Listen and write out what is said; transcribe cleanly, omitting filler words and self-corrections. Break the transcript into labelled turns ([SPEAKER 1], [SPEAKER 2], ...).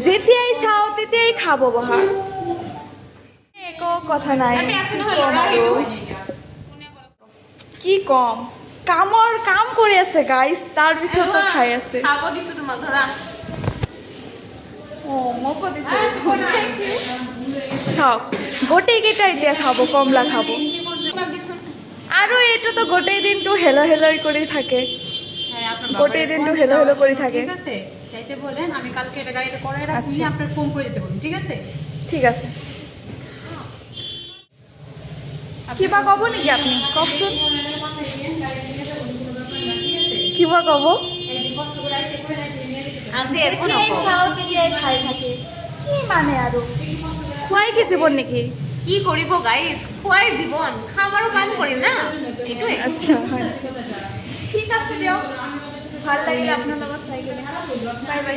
[SPEAKER 1] যেতিয়াই চাওঁ তেতিয়াই খাব বহা একো কথা নাই কি কম কাম কৰি আছে গাইজ তাৰ পিছতো খাই আছে মোকো দিছে চাওক গোটেইকেইটা এতিয়া খাব কমলা খাব আৰু এইটোতো গোটেই দিনটো হেলো হেলো কৰি থাকে গোটেই দিনটো হেলো হেলো কৰি থাকে
[SPEAKER 2] চাইতে বলেন আমি কালকে এটা গাড়িটা করে রাখছি আপনার ফোন করে দিতে বলুন ঠিক আছে
[SPEAKER 1] ঠিক আছে কিবা ক'ব নেকি আপুনি কওকচোন কিবা ক'ব চাওঁ তেতিয়াই খাই থাকে কি মানে আৰু খুৱাই কি জীৱন নেকি
[SPEAKER 2] কি কৰিব গাইস খুৱাই জীৱন খাম আৰু কাম কৰিম না এইটোৱে
[SPEAKER 1] আচ্ছা হয় ঠিক আছে দিয়ক ভাল লাগিলে আপোনাৰ লগত চাই কিনে বাই বাই